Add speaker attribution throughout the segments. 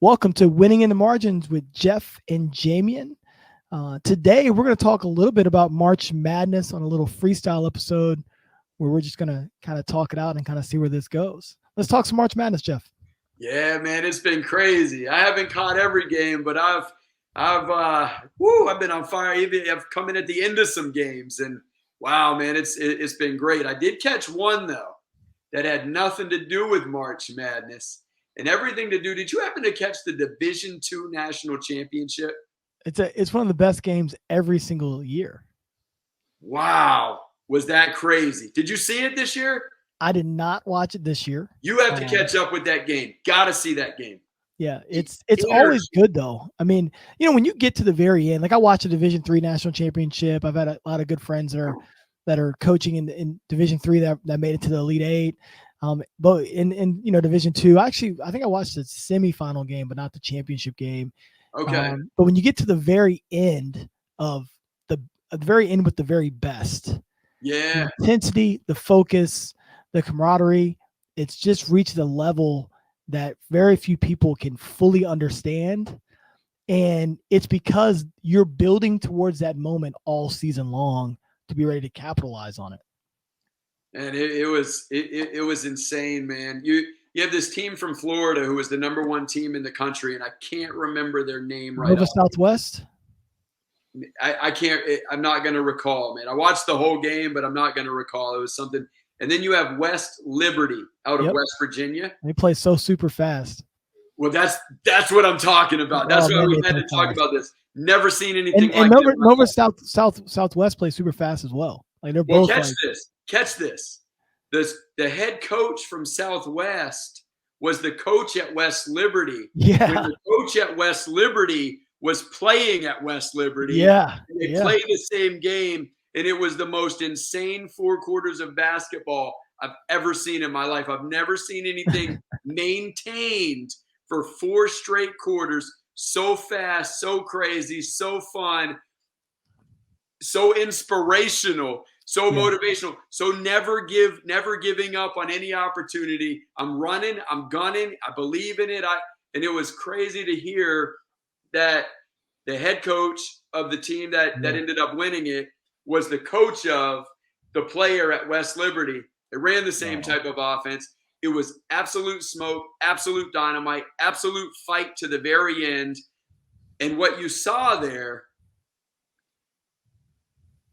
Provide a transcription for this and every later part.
Speaker 1: Welcome to Winning in the Margins with Jeff and Jamion. Today, we're going to talk a little bit about March Madness on a little freestyle episode where we're just going to kind of talk it out and kind of see where this goes. Let's talk some March Madness, Jeff.
Speaker 2: Yeah, man, it's been crazy. I haven't caught every game, but I've been on fire. Even I've come in at the end of some games, and wow, man, it's been great. I did catch one though that had nothing to do with March Madness and everything to do. Did you happen to catch the Division II National Championship?
Speaker 1: It's one of the best games every single year.
Speaker 2: Wow, was that crazy? Did you see it this year?
Speaker 1: I did not watch it this year.
Speaker 2: You have to catch up with that game. Got to see that game.
Speaker 1: Yeah, it's always good though. I mean, when you get to the very end, like I watched a Division III National Championship. I've had a lot of good friends that are coaching in Division III that made it to the Elite Eight. But in Division II, I think I watched the semifinal game, but not the championship game.
Speaker 2: Okay.
Speaker 1: But when you get to the very end of the very end with the very best,
Speaker 2: yeah,
Speaker 1: the intensity, the focus, the camaraderie, it's just reached a level that very few people can fully understand. And it's because you're building towards that moment all season long to be ready to capitalize on it.
Speaker 2: And it was insane, man. You have this team from Florida who was the number one team in the country, and I can't remember their name right now.
Speaker 1: Nova Southwest?
Speaker 2: I can't. I'm not going to recall, man. I watched the whole game, but I'm not going to recall. It was something. And then you have West Liberty out of West Virginia.
Speaker 1: They play so super fast.
Speaker 2: Well, that's what I'm talking about. That's why we had to talk about this. Never seen anything like
Speaker 1: that. Nova Southwest plays super fast as well. Like they're both.
Speaker 2: Catch this. The head coach from Southwest was the coach at West Liberty.
Speaker 1: Yeah.
Speaker 2: When the coach at West Liberty was playing at West Liberty.
Speaker 1: Yeah.
Speaker 2: They played the same game, and it was the most insane 4 quarters of basketball I've ever seen in my life. I've never seen anything maintained for 4 straight quarters, so fast, so crazy, so fun, so inspirational, so motivational, so never giving up on any opportunity. I'm running, I'm gunning, I believe in it. And it was crazy to hear that the head coach of the team that ended up winning it was the coach of the player at West Liberty. They ran the same type of offense. It was absolute smoke, absolute dynamite, absolute fight to the very end. And what you saw there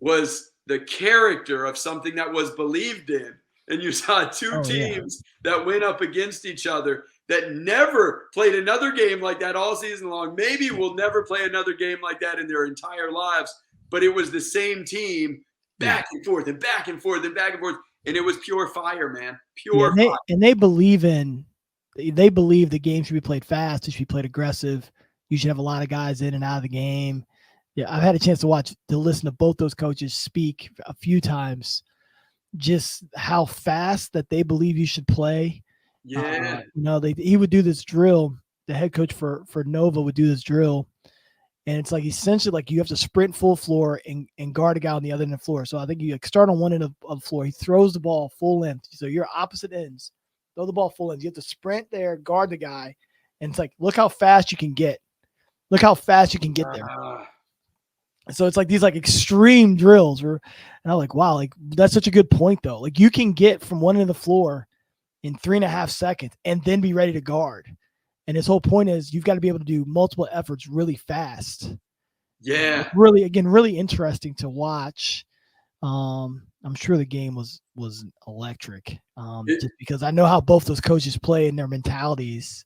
Speaker 2: was the character of something that was believed in. And you saw 2 teams that went up against each other that never played another game like that all season long. Maybe will never play another game like that in their entire lives. But it was the same team back and forth and back and forth and back and forth. And it was pure fire, man. Pure fire.
Speaker 1: And they believe the game should be played fast. It should be played aggressive. You should have a lot of guys in and out of the game. Yeah, I've had a chance to listen to both those coaches speak a few times, just how fast that they believe you should play.
Speaker 2: Yeah.
Speaker 1: He would do this drill. The head coach for Nova would do this drill. And it's like essentially like you have to sprint full floor and guard a guy on the other end of the floor. So I think you start on one end of the floor. He throws the ball full length. So you're opposite ends. Throw the ball full length. You have to sprint there, guard the guy. And it's like, look how fast you can get. Look how fast you can get there. So it's like these like extreme drills. And I'm like, wow, like that's such a good point though. Like you can get from one end of the floor in 3.5 seconds and then be ready to guard. And his whole point is you've got to be able to do multiple efforts really fast.
Speaker 2: Yeah.
Speaker 1: Really interesting to watch. I'm sure the game was electric. Just because I know how both those coaches play and their mentalities.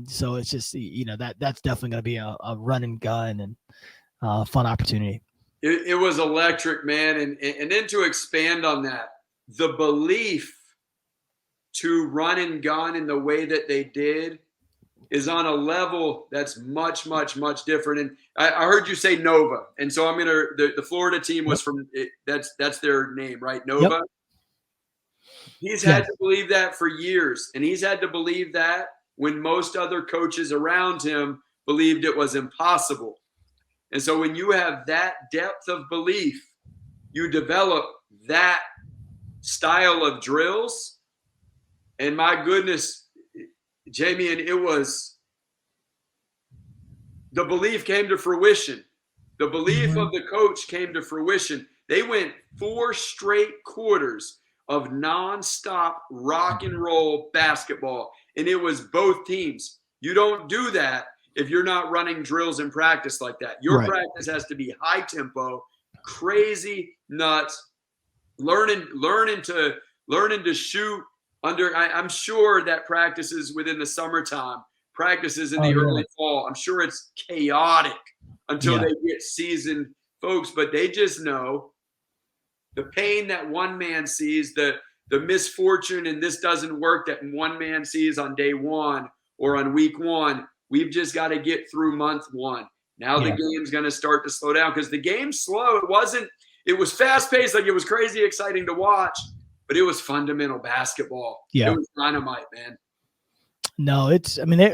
Speaker 1: So it's just, that's definitely going to be a run and gun and fun opportunity.
Speaker 2: It was electric, man. And then to expand on that, the belief to run and gun in the way that they did is on a level that's much, much, much different. And I heard you say Nova. And so I'm going to, the Florida team was from, that's their name, right? Nova. Yep. He's had to believe that for years. And he's had to believe that when most other coaches around him believed it was impossible. And so when you have that depth of belief, you develop that style of drills. And my goodness, Jamian, it was the belief came to fruition. The belief of the coach came to fruition. They went 4 straight quarters of nonstop rock and roll basketball, and it was both teams. You don't do that if you're not running drills in practice like that. Your practice has to be high tempo, crazy, nuts, learning to shoot under. I'm sure that practices within the summertime, practices in the early fall, I'm sure it's chaotic until they get seasoned folks, but they just know the pain that one man sees, the misfortune, and this doesn't work that one man sees on day one or on week one. We've just got to get through month one. Now the game's going to start to slow down because the game's slow. It was fast paced, like it was crazy exciting to watch, but it was fundamental basketball.
Speaker 1: Yeah.
Speaker 2: It was dynamite, man.
Speaker 1: No,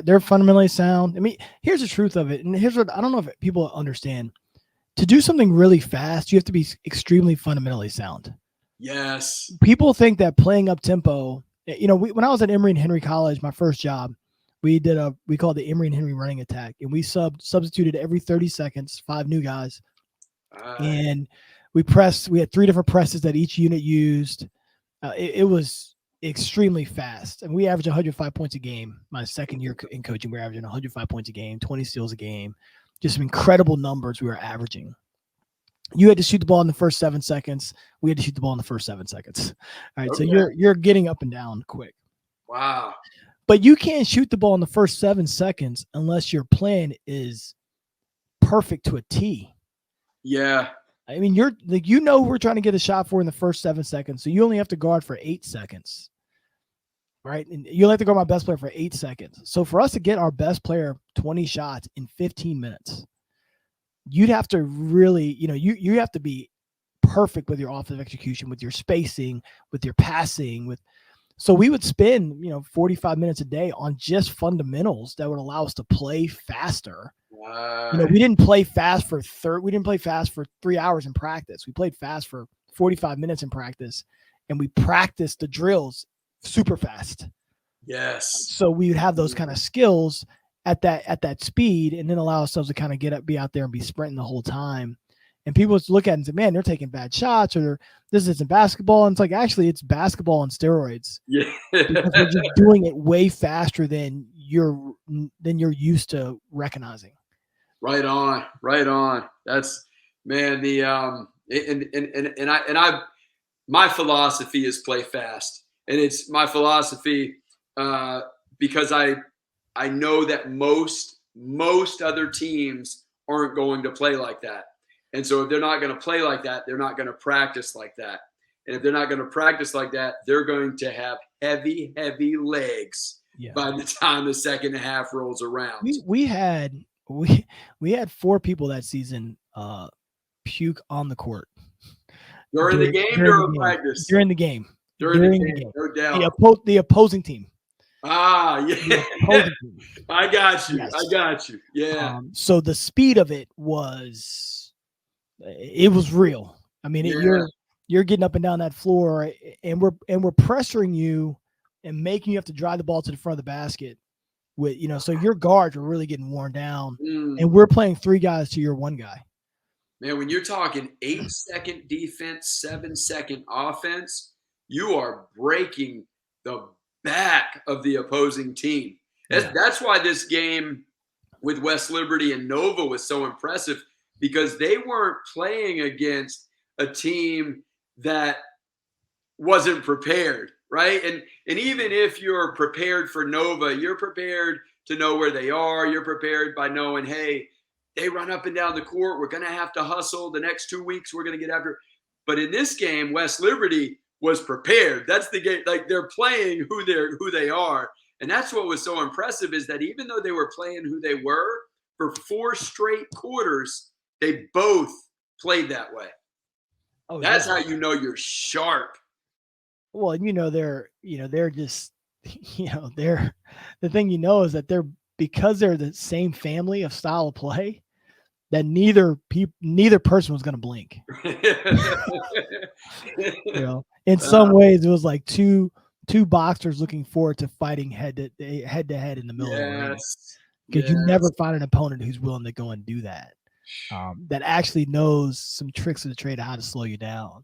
Speaker 1: they're fundamentally sound. I mean, here's the truth of it. And here's what I don't know if people understand. To do something really fast, you have to be extremely fundamentally sound.
Speaker 2: Yes.
Speaker 1: People think that playing up tempo, when I was at Emory and Henry College, my first job, we called the Emory and Henry running attack, and we substituted every 30 seconds, 5 new guys. And we had 3 different presses that each unit used. It was extremely fast. And we averaged 105 points a game. My second year in coaching, we were averaging 105 points a game, 20 steals a game. Just some incredible numbers we were averaging. You had to shoot the ball in the first 7 seconds. We had to shoot the ball in the first 7 seconds. All right, so you're getting up and down quick.
Speaker 2: Wow.
Speaker 1: But you can't shoot the ball in the first 7 seconds unless your plan is perfect to a T.
Speaker 2: Yeah.
Speaker 1: I mean, we're trying to get a shot for in the first 7 seconds, so you only have to guard for 8 seconds. Right? And you'll have to guard my best player for 8 seconds. So for us to get our best player 20 shots in 15 minutes, you'd have to really, you have to be perfect with your offensive execution, with your spacing, with your passing, so we would spend, 45 minutes a day on just fundamentals that would allow us to play faster.
Speaker 2: Wow.
Speaker 1: We didn't play fast for 3 hours in practice. We played fast for 45 minutes in practice, and we practiced the drills super fast.
Speaker 2: Yes.
Speaker 1: So we would have those kind of skills at that speed, and then allow ourselves to kind of be out there and be sprinting the whole time. And people just look at it and say, man, they're taking bad shots, or this isn't basketball. And it's like, actually, it's basketball on steroids.
Speaker 2: Yeah.
Speaker 1: Because we're just doing it way faster than you're used to recognizing. Right
Speaker 2: on. That's, man, my philosophy is play fast. And it's my philosophy because I know that most other teams aren't going to play like that. And so if they're not going to play like that, they're not going to practice like that. And if they're not going to practice like that, they're going to have heavy, heavy legs by the time the second half rolls around.
Speaker 1: We had 4 people that season puke on the court.
Speaker 2: During the game, during practice?
Speaker 1: During the game.
Speaker 2: During the game, no doubt.
Speaker 1: The opposing team.
Speaker 2: Yeah. I got you. Yes. I got you. Yeah.
Speaker 1: So the speed of it was real. I mean, you're getting up and down that floor, and we're pressuring you and making you have to drive the ball to the front of the basket. So your guards are really getting worn down, and we're playing 3 guys to your 1 guy.
Speaker 2: Man, when you're talking 8-second defense, 7-second offense, you are breaking the back of the opposing team. That's why this game with West Liberty and Nova was so impressive, because they weren't playing against a team that wasn't prepared, right? And even if you're prepared for Nova, you're prepared to know where they are. You're prepared by knowing, hey, they run up and down the court. We're going to have to hustle. The next 2 weeks, we're going to get after. But in this game, West Liberty was prepared. That's the game. Like, they're playing who they are. And that's what was so impressive, is that even though they were playing who they were, for 4 straight quarters, they both played that way. Oh, that's how you know you're sharp.
Speaker 1: Well, and they're just, they're, the thing is that because they're the same family of style of play, that neither person was going to blink. In some ways, it was like two boxers looking forward to fighting head to head in the middle of the ring. because you
Speaker 2: Yes.
Speaker 1: never find an opponent who's willing to go and do that. That actually knows some tricks of the trade of how to slow you down.